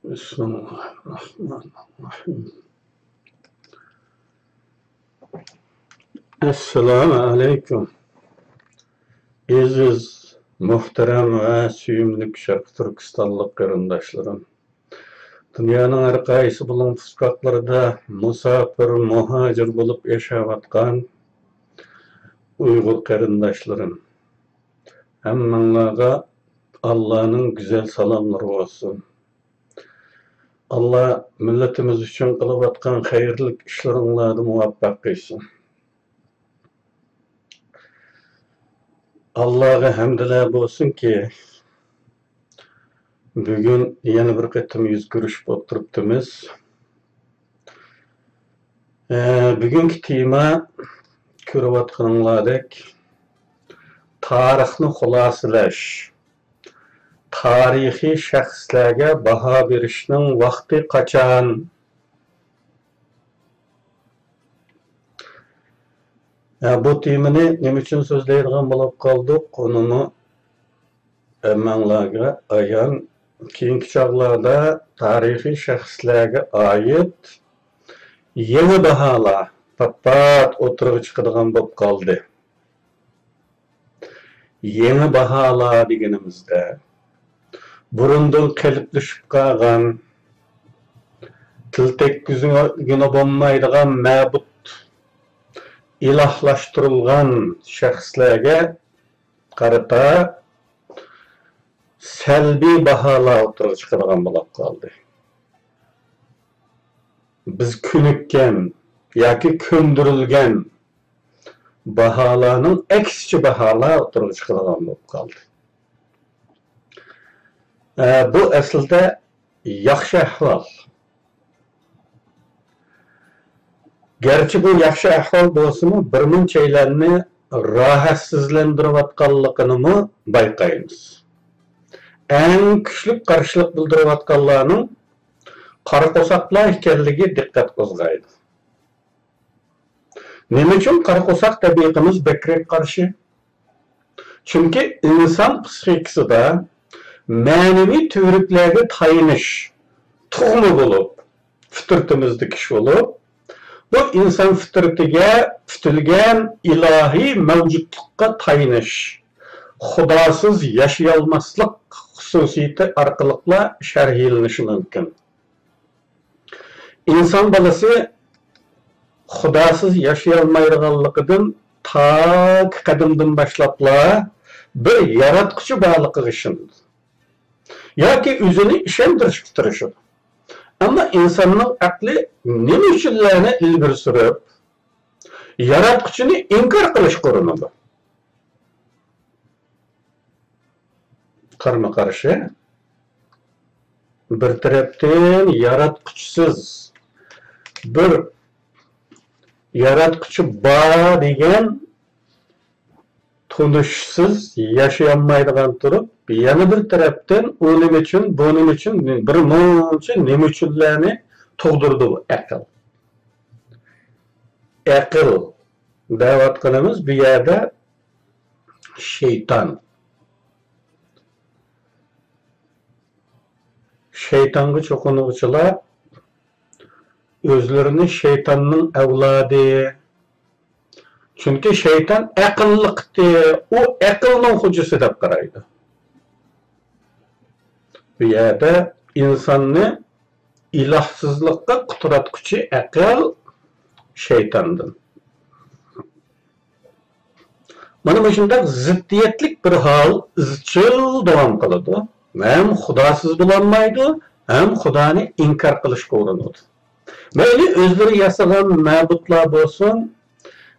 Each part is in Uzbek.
Bismillahirrahmanirrahim. Esselamu aleyküm. Aziz, muhterem ve süyümlük Şarkı Türkistanlık qarindaşlarım. Dünyanın her qaysı bulun fıskaklarında musafir, muhacir bulup yaşavatkan Uygur qarindaşlarım. Hemmenlağa Allah'ın güzel salamları olsun. Allah milletimiz için kılıvatkan hayırlı işlerinizde muvaffak kılsın. Allah'a hamdlar olsun ki bugün yeni bir qetim yüz görüşüp oturupdimiz. Bugünkü tema ko'rayotganinglardek tarixni xuloslash. Tarixiy shaxslarga baho berishning vaqti qachon? Bu temani nima uchun so'zlaydigan bo'lib qoldik? Unimi hammalarga ayon. Keyingi chog'larda tarixiy shaxslarga oid yangi baholar pat o'tirib chiqadigan bo'lib qoldi. Yangi baholar deganimizda burundan qilibləşib qalğan, til tekkizgina bo'lmaydigan ma'bud ilahlaştırılgan şəxslərə qarata səlbi bahalar o'tirib chiqadigan bo'lib qoldi. Biz ko'nikkan yoki ko'ndirilgan baholarning aksicha baholar o'tirib chiqadigan bo'lib qoldi. Bu aslida yaxshi ahvol. Gerçi bu yaxshi ahvol bo'lsa-mu, birmunchalarni rohatsizlantirayotganligini bayqaymiz. Eng kuchli qarshilik bildirayotganlarning qaraqo'saqlar ekanligi diqqat qo'zg'aydi. Nima uchun qaraqo'saq tabiatimiz bekrak qarshi? Chunki inson psixikasida ma'naviy tuvriqlarga tayinish tuxumi bo'lib, fitrtimizda kish bo'lib, bu inson fitratiga tutilgan ilohiy mavjudlikqa tayinish, xudosiz yashayolmaslik xususiyati orqali sharhlanishi mumkin. İnson bolasi xudosiz yashayolmaydiganligidan ta qadimdan boshlabla bir yaratquchi borligiga ishonadi. Yoki o'zini ishontirishga tirishadi. Ama insonning aqli nima uchunlarni ilgari surib, yaratquchini inkor qilishga urinadi. Qarama-qarshi bir tarafdan yaratquchisiz bir yaratquchi bor degan tunishsiz yaşayamaydigan turib, yana bir tarafdan o'lim uchun, buning uchun bir muncha nima uchunlarni tug'dirdi bu aql. Aql da'vatqanimiz bu yerda shayton. Şeytanga çoqunuvchilar özlerini şeytanning avlodi. Çünkü şeytan aqlliqdi, o aqlning hujjasi deb qaraydi. Bu yerda insonni ilohsizlikqa qutratquchi aql şeytandan. Mana bu shunday ziddiyetlik bir hal izchil davom qiladi. Hem xudosiz bo'lolmaydi, hem xudoni inkor qilishga urinadi. Mayli o'zlari yasagan ma'budlar bo'lsin,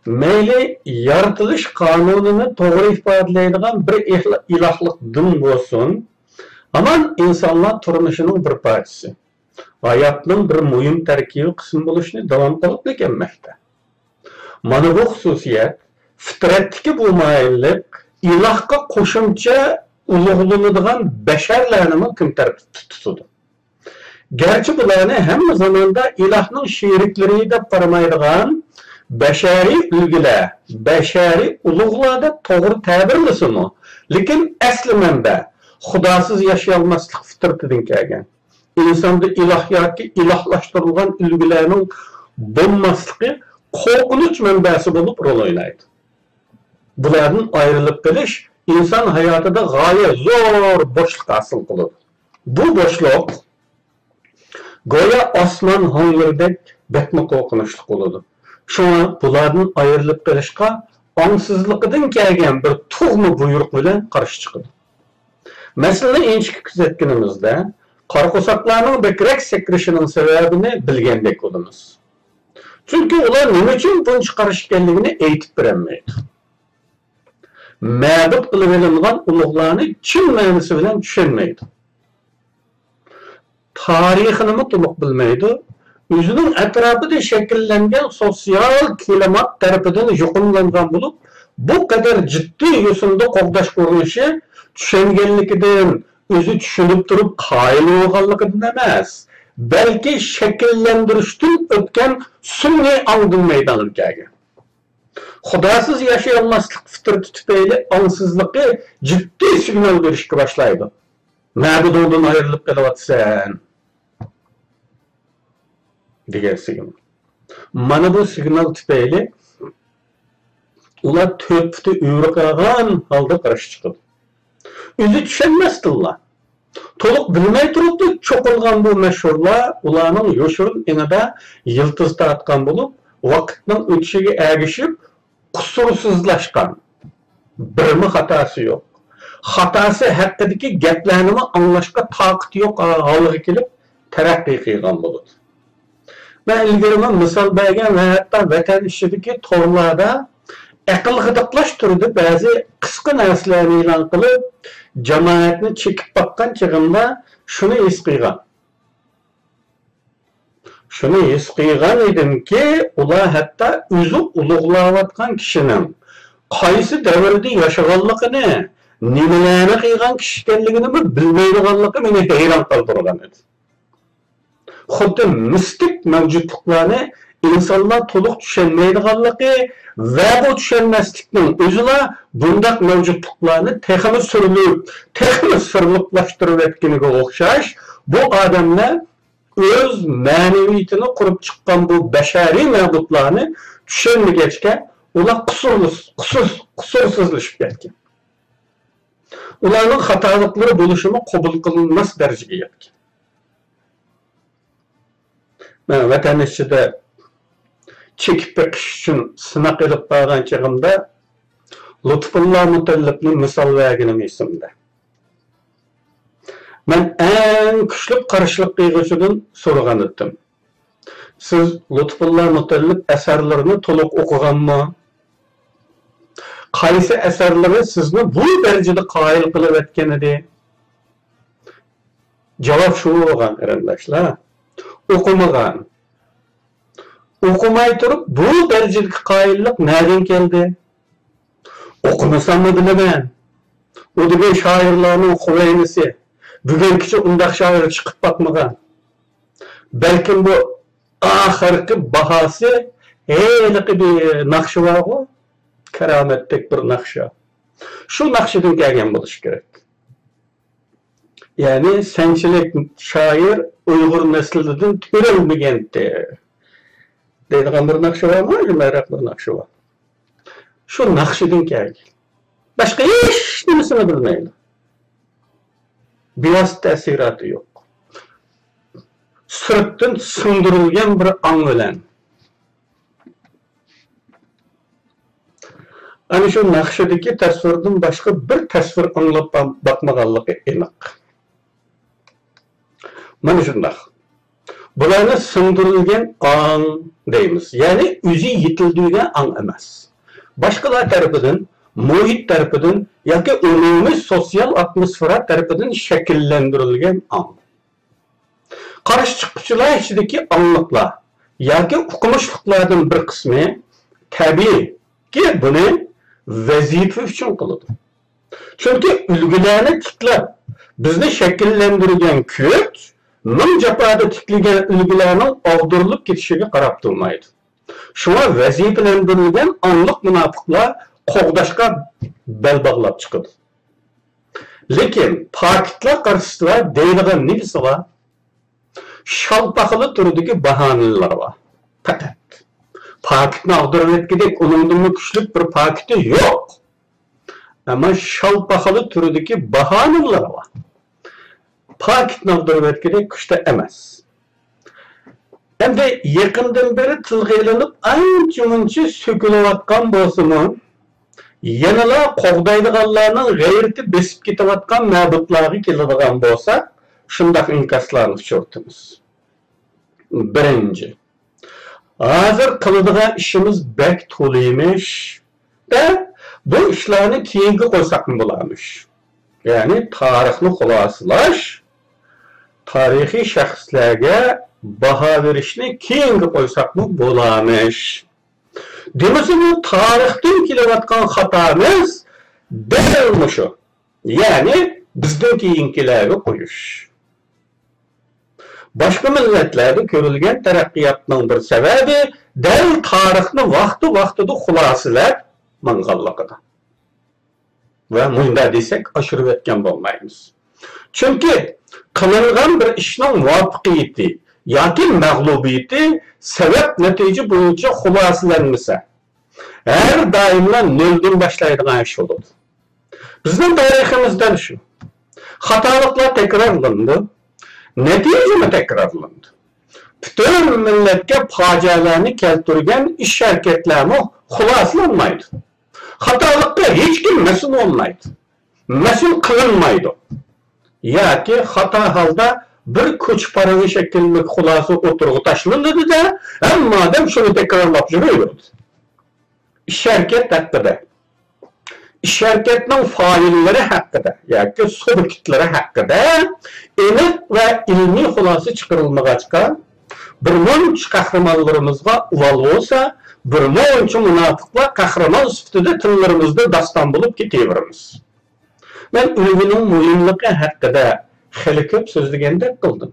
mayli yaratilish qonunini to'g'ri ifodalaydigan bir ilohlik din bo'lsin, aman insonlar turmushining bir parchasi, hayotning bir muhim tarkibiy qismi bo'lishni davom qilib kelmoqda. Mana bu xususiyat fitratdagi bu moyillik ilohga qo'shimcha ulug'lanadigan basharlarni kim tarafda tutadi. Gerçi bularni hamma zamonda ilohning sheriklari deb qaramaydigan bashariy ulgular, bashariy ulug'lar deb to'g'ri ta'birlasimi? Lekin asli manba xudosiz yashayolmaslik fitratidan kelgan. insanda ilah yoki ilahlaştırılgan ilgilerinin bulmaslığı korkunç menbesi bulup rol oynaydı. Bulardan ayrılıp keliş insan hayatında gayet zor boşluk asıl kılır. Bu boşluk goya osman hongırdek bekme korkunçluk olurdu. Şuna bulardan ayrılıp kelişka angsızlıkıdan kelgen bir tuğmu buyruk bilen karşı çıkıdı. Mesela ençiki küzetkinimizde qarqosaqlarning bekrek sekrişinin sebebini bilgendek olumuz. Çünkü ular nima uchun buncha qarish ekanligini aytib berolmaydi. Ma'bud qilib olingan ulug'larni chin ma'nosi bilan tushunmaydi. Tarixini to'liq bilmaydi. O'zining atrofida shakllangan sotsial klimat tarafidan yuqumlangan bo'lib, bu qadar jiddiy yo'sinda qo'g'dash urinishi tushunganligidan, o'zi tushunib turib qoyil bo'lganligidan emas, balki shakllantirishdan o'tgan sun'iy ongdan maydonga kelgan. Xudosiz yashayolmaslik fitrati tufayli ongsizligi jiddiy signal berishga boshlaydi. Ma'budundan ayrilib qolyapsan degan signal. Mana bu signal tufayli ular to'pda o'yri qilgan holda qarshi chiqadi. O'zi tushunmasdilar. To'liq bilmay turibdi cho'qilgan bu mashhurlar ularning yoshirin inida yiltiz tortgan bo'lib, vaqtning o'tishiga ergishib qusursizlashgan. Birmi xatosi yo'q. Xatosi haqidagi gaplarni anglashga toqati yo'q holga kelib taraqqiy qilgan bo'ladi. Ben ilgari misol bergan va hatto vatan ishidagi to'rlarda aql g'idiqlash turida ba'zi qisqa narsalarni e'lon qilib, jamoatni chekib boqqan chig'imda shuni his qilgan. Shuni his qilgan edimki, ular hatto o'zi ulug'layotgan kishining qaysi davrda yashaganligini, nimalarni qilgan kishi ekanligini bilmaydiganligi meni hayron qoldirgan edi. Xuddi mistik mavjudliklarni insonlar to'liq tushunmaydiganligi va bu tushunmaslikning o'zila bundaq mavjudliklarni texnik sirliqlashtirib etganiga o'xshash, bu odamlar o'z ma'naviyatini qurib chiqqan bu bashariy mavjudlarni tushunmagachga ular qusursizlashib ketgan. Ularning xatoliklari bo'lishimi qabul qilinmas darajaga yetgan. Ben vatan içinde çekip bekiş için sınak edip bağlan çağımda Lutfullah Mutallib'nin misal verginim isimde. Ben en güçlü karşılık kıygısından sorgan ettim. Siz Lutfullah Mutallib eserlerini toluk okugan mı? Qaysi eserleri sizni bu derecede qail kılıp etken edi? Cevap şu olgan erendaşlar. Okumagan. Okumay turib bu derecedeki qaillik nereden geldi? Okumasam mı bilemem. O degan şairlarning xuvaynisi. Bugungacha undaq şair chiqib bakmagan. Belki bu ahirki bahası heyliqi bir naqshi var o. Karametdek bir naqsha. Şu naqshidan kelgan bo'lishi kerak. Yani senchilik şair Uyghur neslinden türelmegende. Deydigan bir naqshi var mı? Merak bir naqshi var. Şu naqshidan kelgan. Başka hech nimasini bilmaydi. Biraz təsiratı yok. Sırttan sındırılgan bir ang bilan. Ana şu naqshidagi tasvirdan boshqa bir tasvir anglab bakmaganligi aniq. Mana shunday. Bularni singdirilgan ang deymiz. Ya'ni o'zi yetildigan ang emas. Boshqalar tarafidan, muhit tarafidan yoki umumiy sotsial atmosfera tarafidan shakllantirilgan ang. Qarash chiquvchilar ichidagi angliklar yoki uqumishliklardan bir qismi tabiiyki buni vazifa uchun qiladi. Chunki ulgularni tiklab bizni shakllantirgan kuch ming jafoda tikilgan ulgularning og'dirilib ketishiga qarab turmaydi. Shuna vazifalantirilgan angliq munofiqlar qo'g'dashga bel bog'lab chiqadi. Lekin pakitlar qarshisida deydigan nima var? şalpaqılı türüdeki bahaneler var. Fakat paketini aldırıp etkidik, onundan güçlük bir paketi yok. Ama şalpaqılı türüdeki bahaneler var. Paketini aldırıp etkidik, güçte emez. Hem de yakından beri tılgıylanıp anca-munca sökülüvatkan bolsunun, yanıla qoğdaydıqanlarının gayreti besip ketavatkan mabutları keladigan bolsa, şundaq inkaslarını uçurtimiz. Birinci, hazır qiladigan işimiz bek to'laymish da bu ishlarni keyingi qo'ysak mı bo'larmish? Ya'ni tarixni xulosalash, tarixiy shaxslarga baho berishni keyingi qo'ysak mı bo'larmish? Demesi bu tarixdan kelayotgan xatomiz dal shu. Ya'ni bizdan keyingilarga qo'yish. Başka milletlarda ko'rilgan taraqqiyotning bir sababi dal tarixni vaqti-vaqtida xulosalab manganligida. Va munda desak oshirib o'tgan bo'lmaymiz. Chunki qilingan bir ishning muvaffaqiyati yoki mag'lubiyati sabab natija bo'yicha xulosalanmasa, har doimla noldan boshlaydigan ish bo'ladi. Bizning tariximizda shu. Xatoliklar takrorlandi. Neticemi tekrarlandı. Bütün milletke facialarını keltirgen iş hareketlerine xulaslanmaydı. Hatalıkta hiç kim mesul olmaydı. Mesul kılınmaydı. Ya ki hata halda bir kuch paralı şekilde xulası oturuğu taşlandı da hem madem şunu tekrarlap yürüyordu. İş hareket hakkında. İş hareketinin failleri hakkında, yani subyektleri hakkında enik ve ilmi xulası çıkarılmağaçka bir munç kahramanlarımızga uval olsa, bir munç münafıklar kahraman süftüde tınlarımızda dastan bulup gideverimiz. Ben ülgünün mühimliği hakkında hali köp sözlügende kıldım.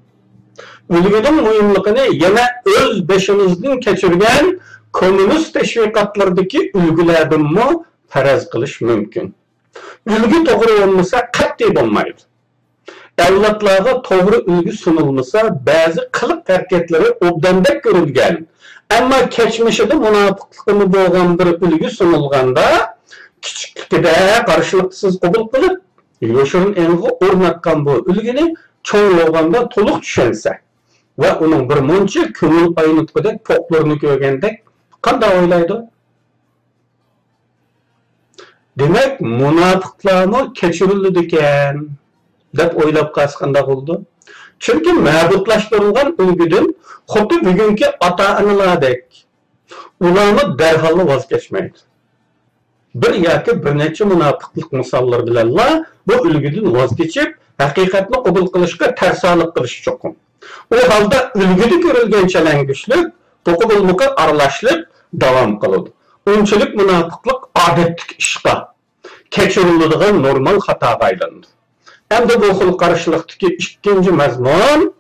Ülgünün mühimliğini yana öz beşimizden keçirgen komünist teşvikatlardaki ülgülerden mi faraz qilish mumkin. Ulgu to'g'ri bo'lmasa qat'iy bo'lmaydi. Avlodlarga to'g'ri ulgu sunilmasa, ba'zi qiliq harakatlari obdandek ko'rilgan, ammo kechmishida munofiqligi bo'lgan bir ulgu sunilganda, kichikligida qarshiliksiz qabul qilib, yoshirin engi o'rnatgan bu ulguni cho'ng bo'lganda to'liq tushunsa va uning bir muncha ko'ngil aynitqidek to'qlarni ko'rgandek qanday o'ylaydi? Demek münafıklarını keçirildiken dep oylap qasqanda oldu. Çünkü mabutlaştırılgan ülgüdün xuddi bugünkü ata-analardek ularni derhal vaz keçmeydi. Bir yoki bir necha münafıklık misallar bilanla bu ülgüdün vaz keçip haqiqatni qabul qilishga tarsalik qilish cho'qim. O halda ülgüde ko'rilgan chalangishlik, to'qibulmuqa aralashlik davom qiladi. Unchalik münafıklık adetlik ishqa keçirildiğin normal hataga aylandı. Hem de bu xil qarşılıqdaki ikinci mazmun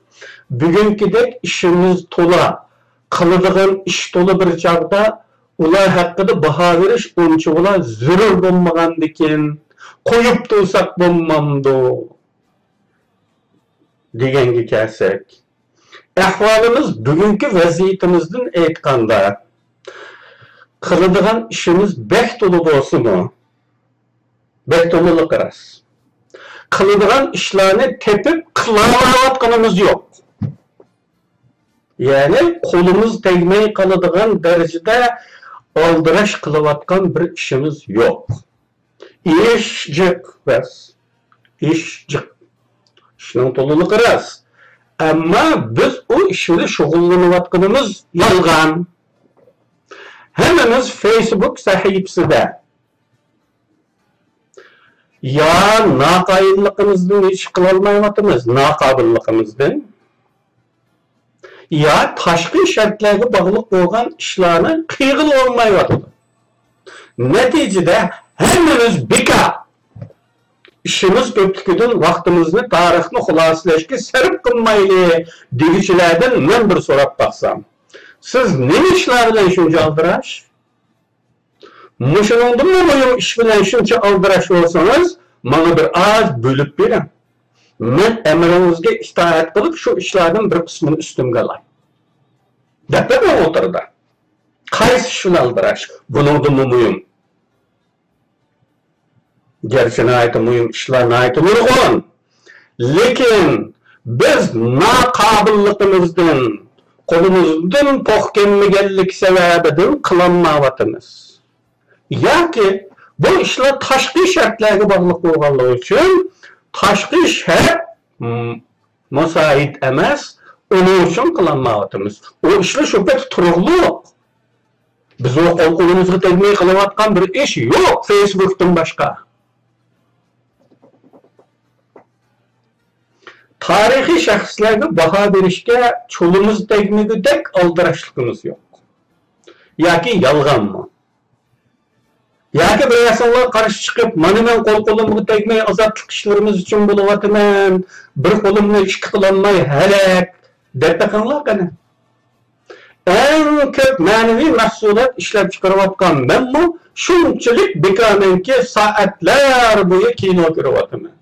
bugünkidek işimiz tola, qiladigan ish tola bir chog'da ular haqida baho berish uncha ular zarur bo'lmagandikin, qo'yib tursak bo'lmamdi deganga kelsak, ahvolimiz bugungi vaziyatimizdan aytganda qiladigan ishimiz bek to'la bo'lsa-mu, bek to'laliq emas. Qiladigan ishlarni tepib qilamayotganimiz yo'q. Ya'ni qo'limiz tegmay qoladigan darajada oldirash qilayotgan bir ishimiz yo'q. Ish jiq bas. Ish jiq. Shundan to'laliq emas. Ammo biz o ishda shug'ullanayotganimiz yolg'on. Hammamiz Facebook sahifasida ya naqobilligimizdan hech qila olmayapmiz, naqobilligimizdan ya tashqi shartlarga bog'liq bo'lgan ishlarni qilib olmayapmiz. Natijada hammamiz bekor. İşimiz ko'pligidan vaqtimizni tarixni xulosalashga sarf qilmayli degichilardan men bir so'rab baqsam. Siz nima ishlar bilan shuncha aldirash? Mushuningdan muhim ish bilan shuncha aldirash bo'lsangiz, mana bir oz bo'lib bering. men emringizga itoat qilib shu ishlarning bir qismini ustimga olay deb o'tirdi. Qaysi shuni aldirash buningda muhim. Gerçini aytı muhim ishlarni aytib nurg'un. Lekin biz naqobilligimizdan, qo'limizdan to'q kelmaganlik sababidan qilolmayapmiz. Yoki bu ishlar tashqi shartlarga bog'liq bo'lganligi uchun tashqi shart musaid emas, uning uchun qilolmayapmiz. O ishlar shu payt turug'liq. Biz o qo'limizga tegmay qilayotgan bir ish yo'q Facebook'dan boshqa. Tarihi şəxslərə baha verişkə çolumuz tegmigidek aldıraşlığımız yox. Yoki yalğanmı? Yoki bir insanlar qarşı çıxıb, "Mana men qol-qo'limga tegmay azadlıq işlərimiz üçün buluvatman, bir qo'limni ish qilolmay halak" deb taqanlar qana. Eng ko'p ma'naviy mahsulot ishlab chiqarayotgan menmi shunchalik bekormanki soatlar bo'yi kino ko'ryapman.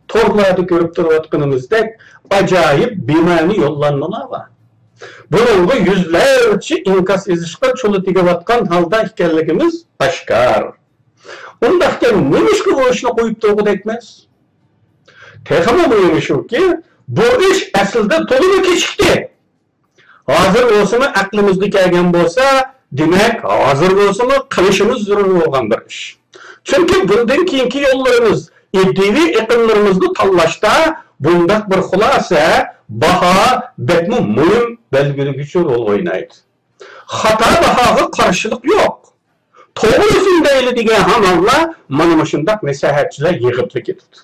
Torlarda görüp durayotganimizdek acayip bimani yollanmalar var. Bununla yüzlerce inkas izişka çolu tigayotgan halda ekanligimiz aşkar. Ondaqken neymiş ki bu işini koyup durğu etmez? Texama buymuş ki bu iş aslında tolumu keçikti. Hazır olsa mı aklımızda kelgen bolsa demek hazır olsa mı qilishimiz zarur bo'lgan bir ish. Çünkü bundan keyingi yollarımız İddivi iqimlarımızı tanlashda bundak bir xulasa, baha, bekmi muhim belgilegi rol oynaydı. Hata bahaga qarşılık yok. To'g'risin deyli degan hamonlar mana shunday maslahatchilar yig'ibli ketdi.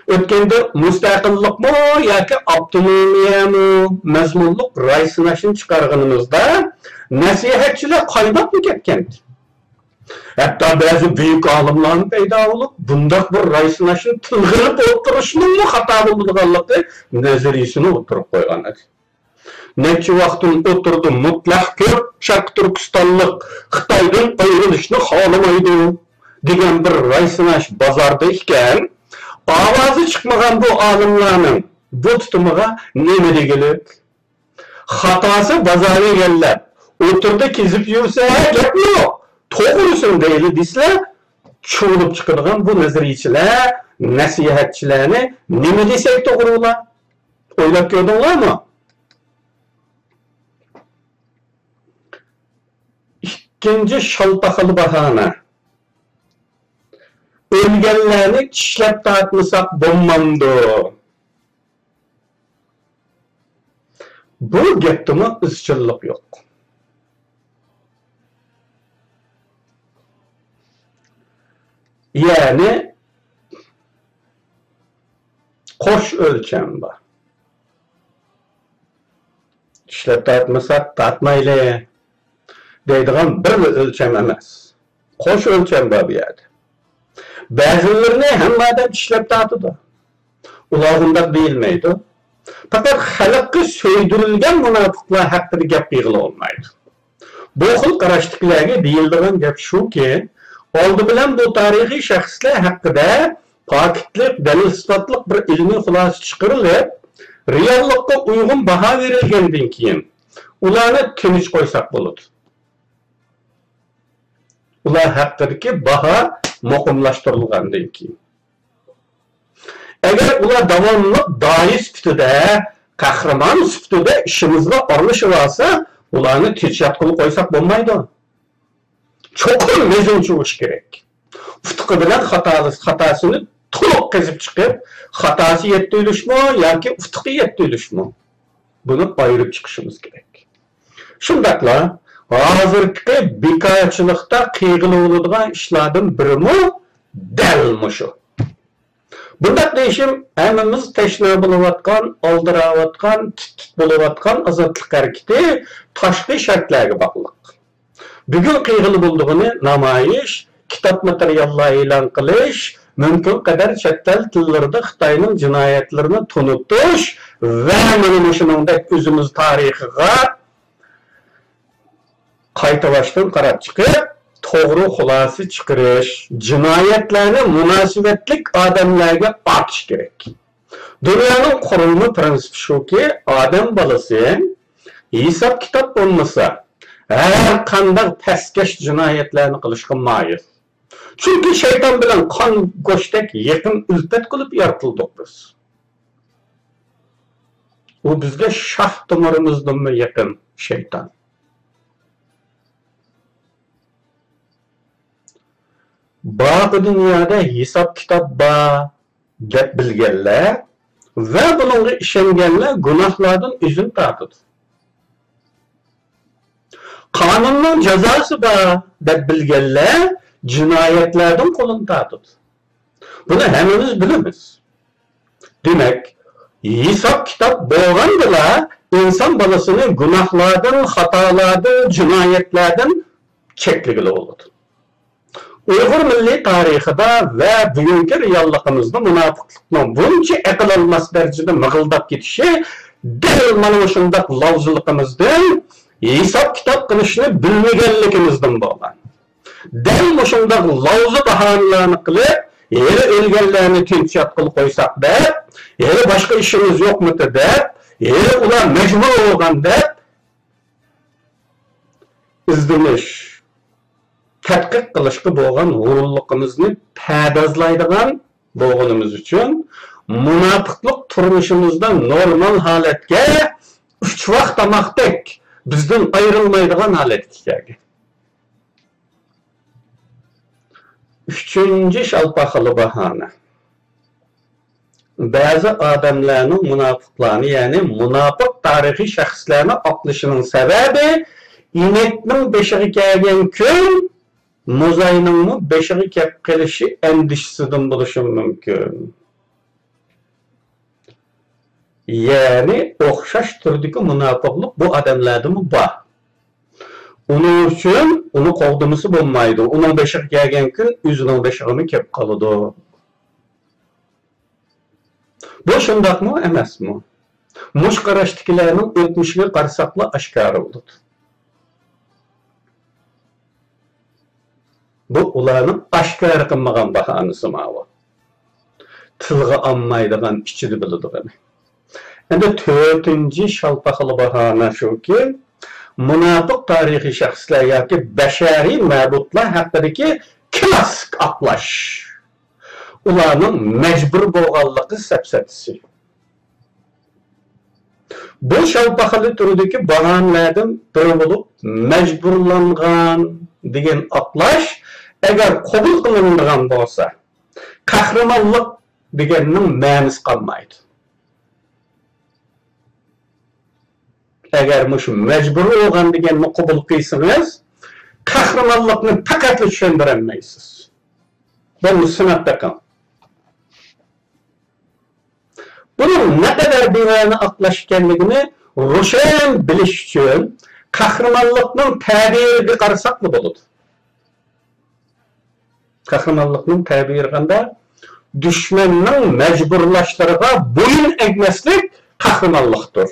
O'tganda mustaqillikmi yoki avtonomiyami, mazmunliq ra'y sinashini chiqarganimizda nasihatchilar qaynab ketgandi. Hatta bazı büyük alimlerin peyda olup, bundak bir ra'y sinashini tilg'ilib o'tirishning xato bo'lganligi nazariyasini o'tirib qo'ygan edi. Necha vaqtdan o'tirdi mutlaq ko'p Sharq Turkistonlik Xitoydan ayrilishni xohlamaydi degan bir ra'y sinash bozorda ekan, ovozi chiqmagan bu olimlarning bu tutumiga nima degilik? Xatosi bozorga egallab, o'tirda kezib yursa gap yo'q. To'g'risin deyli deslar, cho'lib chiqadigan bu nazariyachilar, nasihatchilarni nima desak to'g'ri bo'lar? O'ylab ko'rdinglarmi? Ikkinchi shaltaqil bahona. O'lganlarni tishlab tortmasak bo'lmamdi. Bu gapda izchillik yo'q. Yani qo'sh o'lcham bor. İşlab tortmasak tortmayli deydigan bir o'lcham emas. Qo'sh o'lcham bor bu yerda. Ba'zilarini hamma odam ishlab tortadi. Ular bunday deyilmaydi. Faqat xalqqa so'ydirilgan munofiqlar haqida gap qila olmaydi. Bu xil qarashliklarga deyiladigan gap shuki, oldi bilan bu tarixiy shaxslar haqida pokitlik, dalil sifatliq bir ilmiy xulosa chiqarilib, reallikka uyg'un baho berilgandan keyin ularni tinch qo'ysak bo'ladi. Ular haqidagi baho muqimlashtirilgandan keyin. Agar ular davomli doiy sifatida, qahramon sifatida ishimizga aralashib olsa, ularni tinchiyat qilib qo'ysak bo'lmaydi. Çoğun mezuncu iş gerek. Uftuqı bilen hatasını to'liq qazib chiqib, xatosi yetti o'lishmi yoki uftuqi yetti o'lishmi? Buni ayirib chiqishimiz kerak. Shundaqla hozirgi bekorchilikda qiyg'iladigan ishlardan birimi dal shu. Bundaq deyishim hammamiz tashna bo'layotgan, oldirayotgan, bo'layotgan azodlik harakati tashqi shartlarga bog'liq. Bugün qiyg'ili bo'ldig'ini namoyish, kitob materiallar e'lon qilish, mumkin qadar chet el tillarida Xitoyning jinoyatlarini tunutish va mana shuningdek o'zimiz tarixiga qaytavashdan qarab chiqib, to'g'ri xulosa chiqarish, jinoyatlarni munosabatlik odamlarga ortish kerak. Dunyoning qurilma prinsipi shuki, odam bolasi hisob kitob bo'lmasa, har qanday pastkash jinoyatlarni qilishga moyil. Chunki shayton bilan qon go'shtdek yaqin ulfat qilib yaratildik biz. U bizga shoh tomirimizdan yaqin shayton. Bu dunyoda hisob kitob bor deb bilganlar va bunga ishonganlar gunohlardan o'zini tortadi. Qonunning jazosi bor deb bilganlar jinoyatlardan qo'lini tortadi. Buni hammamiz bilamiz. Demak, hisob kitob bo'lganda inson bolasini gunohlardan, xatolardan, jinoyatlardan cheklagili bo'ladi. Uyg'ur milliy tarixida va bugungi realligimizda munofiqlikning buncha aql olmas darajada mig'ildab ketishi dal mana shunday lozimligimizdan hisob kitob qilishni bilmaganligimizdan bo'lgan. Dal shunday lozim bahonalarni qilib, yeri o'lganlarni tinchiyat qilib qo'ysak deb, yeri boshqa ishimiz yo'qmi deb, yeri ular majbur bo'lgan deb izdinish tadqiq qilishga bo'lgan g'ururligimizni pardozlaydigan bo'lganimiz uchun munofiqlik turmushimizda normal holatga 3 vaqt tomoqdek bizdan ayrilmaydigan holatga kelgan. 3-chi shalpaqili bahona. Ba'zi odamlarning munofiqlarni, ya'ni munofiq tarixiy shaxslarni oqlishining sababi inekning beshiga kelgan kun muzayning beshiga kelib qolishi andishasidan bo'lishi mumkin. Ya'ni o'xshash turdagi munofiqlik bu odamlarda bor. Uning uchun uni qovdimisi bo'lmaydi. Uning beshiga kelgan kun o'zining beshig'ini kelib qoladi. Bu shundaqmi emasmi? Mush qarashdikilarning o'tmishiga qarsaqla oshkora bo'ladi. Bu ularning oshkora qilmagan bahonasi ma'vo. Tilga olmaydigan ichida biladigan. Endi 4-chi shalpaqili bahona shuki, munofiq tarixiy shaxslar yoki bashariy ma'budlar haqidagi klassik aqlash. Ularning majbur bo'lganligi safsatisi. Bu shalpaqili turidagi bahonalardan biri bo'lib majburlangan degan aqlash agar qabul qilinadigan bo'lsa, qahramonlik deganning ma'nosi qolmaydi. Agar mush majbur bo'lgan deganni qabul qilsangiz, qahramonlikni faqat tushundira olmaysiz. Bu sinatda qol. Bunun ne kadar binanı aqlashganligini ro'shan bilish uchun qahramonlikning ta'biriga qarasaqli bo'ladi. Qahramonlikning ta'biri qanday? Dushmanning majburlashlariga bo'yin egmaslik qahramonlikdir.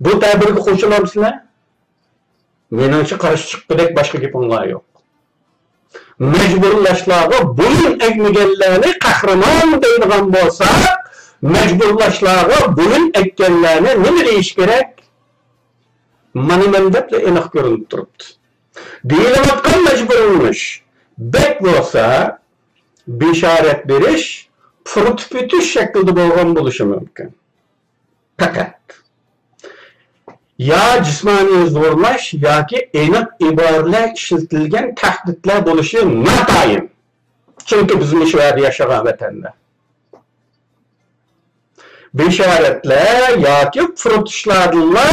Bu ta'birga qo'shilamsizlar? Menimcha qarshi chiqqidek boshqa gapinglar yo'q. Majburlashlarga bo'yin egmaganlarni qahramon deydigan bo'lsa, majburlashlarga bo'yin ekkanlarni nima deyish kerak? Mana mandabla aniq ko'rinib turibdi. Deyilayotgan majburlash bek bo'lsa, bishorat berish, furtib o'tish shaklida bo'lgan bo'lishi mumkin. Faqat ya jismoniy zo'rlash yoki aniq iboralar ishlatilgan tahdidlar bo'lishi notayin. Chunki bizning shu yerda yashagan vatanda bishoratlar yoki furtishlarla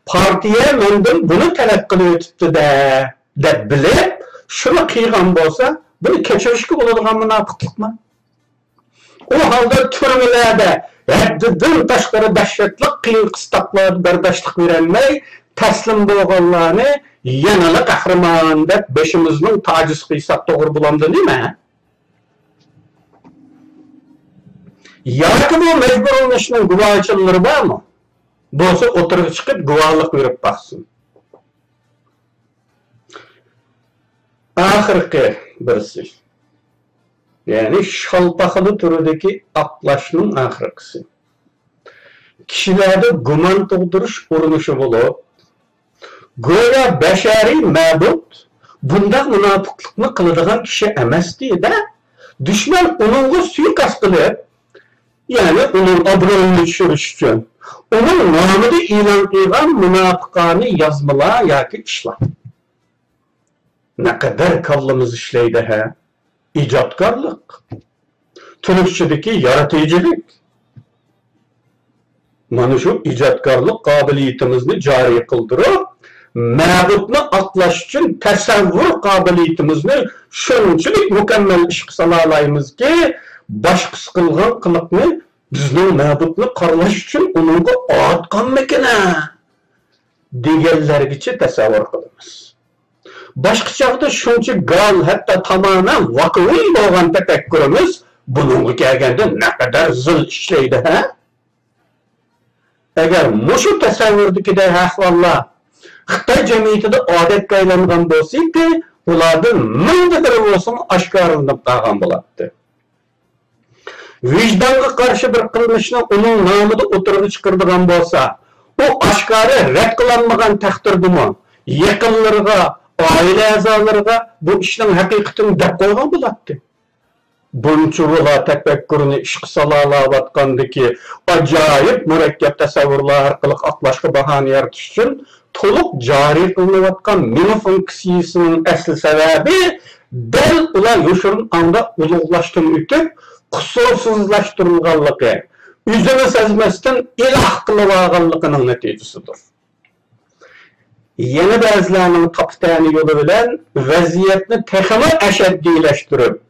partiya mendan buni talab qilib o'tibdi deb bilib, shuni qilgan bo'lsa, buni kechirishga bo'ladigan munofiqlikmi? O holda turmalarda haddidan tashqari dahshatli qiyin qistoqlar bardoshlik berolmay taslim bo'lganlarni yanada qahramon deb beshimizning tajiz qilsak to'g'ri bo'lamdi nima? Yoki bu majburlanishning guvohchilari bormi? Bo'lsa o'tirib chiqib guvohlik berib baxsin. Ahirki birisi. Yani şalpaqılı türüdeki aqlaşның ahirkisi. Kişilerde guman tug'dirish urinişi bo'lib, go'yo bashariy ma'bud bundaq munofiqlikni qiladigan kishi emasdi-da. Düşman onunla suikast qilib, yani onun obro'yini tushirish uchun onun nomida e'lon qilgan munofiqona yozmalar yoki ishlar. Ne kadar kallamiz ishlaydi ha? İcatkarlık, Türkçedeki yaratıcılık. Mana şu icatkarlık kabiliyetimizni jariy qildirib, ma'budni aqlash uchun tasavvur qobiliyatimizni shunchalik mukammal ish qila olamizki, boshqasi qilgan qiliqni bizning ma'budni qarlash uchun uningga otganmikina deganlargacha tasavvur qilamiz. Başka çağda şunca gal, hatta tamamen vakıvı olan tefekkürümüz bununla gelgende ne kadar zıl işleydi ha? Eğer muşu tasavvurdaki de ahvallar Xitay cemiyetinde adet kaylangan bolsa ki, ulardan mingde biri olsun aşkarlanıp qalgan boladı. Vicdanga karşı bir qilmishni onun namida o'tirg'i chiqardigan bolsa, o aşkarı red qilinmagan taqdirdimi, yaqinlarga aile azalarga bu ishning haqiqatini deb qo'ygan bo'ladi. Buncha ular tefekkürünü ishga solalayotgandagi ajoyib murakkab tasavvurlar orqali aqlashga bahona yaratish uchun to'liq joriy qilinayotgan meni funksiyasining asl sababi dal ular yoshirin anda ulug'lashdan o'tib qusursizlashtirilganligi, o'zini sezmasdan iloh qilib olganligining natijasidir. Yeni bazılarının kapitani yolu bilen vaziyetini texmi eşeddileştirip,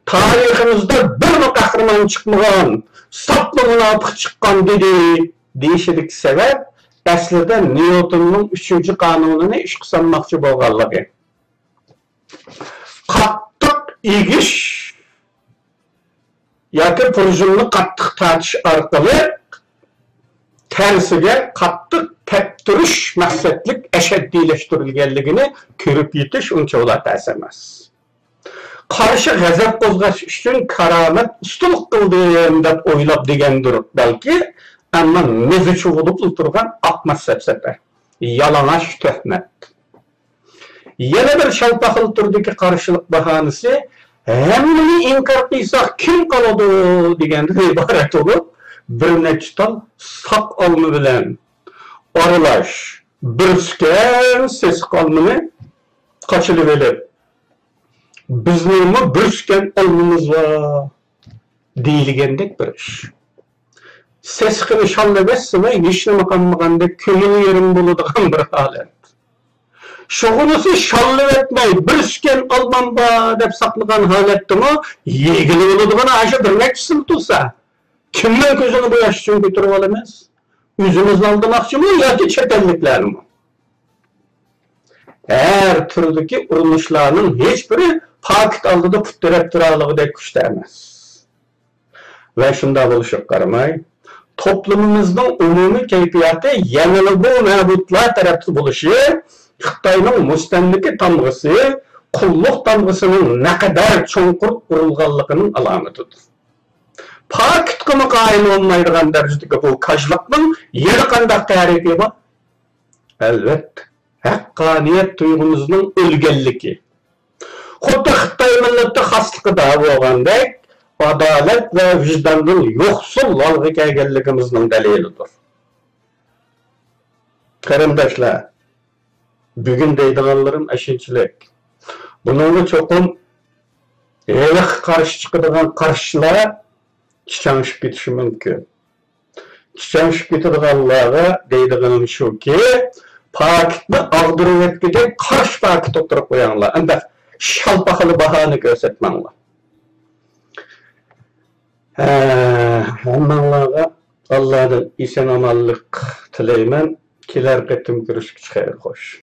tarihimizde bir kahraman çıkmayan, saplı münafık çıkan dedi deyişilik sebep, aslında Newton'un 3. kanununu işe sanmakçı bolğanlığı. Qattiq egiş, yoki purjunni qattiq tartish orqali tersiga qattiq teptirish maqsadlik ashaddiylashtirilganligini ko'rib yetish uncha ular tez emas. Qarshi g'azab qo'zg'ash uchun karomat ustunlik qildim deb o'ylab degandir balki, ammo mezi cho'g'ilib turgan aqmas sapsapa, yalang'och tuhmat. Yana bir shalpaqil turdagi qarshilik bahonasi hammani inkor qilsak kim qoladi degandan iborat bo'lib, bir necha tal saq olma bilan aralash, birskan ses qalmini qochilib elib, bizning birskan olmamiz var deyilgandek bir ish. Ses qilib shallabasmay, nishnama qilmaganda ko'ngil yerim bo'ladigan bir holat. Şoğunusu şallı etmeyi, birsken alman ba dep saklagan halattı mı, yegili oludugana aşı bir nekçisini tutsa, kimden gözünü bu yaş için götürüp alamaz? Yüzümüzü aldımakçı mı, ya ki çetellikler mi? Her türdeki uruluşlarının hiçbiri pakit aldığı puttereptiralığı dek güçlemez. Ve şunda buluşup karamay, toplumumuzun umumi keyfiyatı yanılı bu mevcutlar tarafı buluşu, Xitayning mustamlika tamg'isi, qulluq tamg'isining ne kadar cho'nqur urilganligining alomatidir. Pakitqimi qoyil olmaydigan darajadagi bu kajliqning yana qanday tarifi bor? Albatta, haqqoniyat tuyg'umizning o'lganligi. Xuddi Xitoy millati xosligida bo'lgandek, adolat va vijdonning yo'qsul holga kelganligimizning dalilidir. Qarindoshlar, bugün deydiganlarım eşinçilik. Bununla çokum eğer karşı çıkıdığan karşılara çiçanışıp gitişi mümkün. Çiçanışıp gittiğanlara deydiganım şu ki, paketni ağdırıp etkiden karşı paket oturup koyanlar. Anda şalpaqalı bahane göstermenler. Hammanlarga Allah'dan isen amallık tileymen. Kiler qetim görüşük xeyir hoş.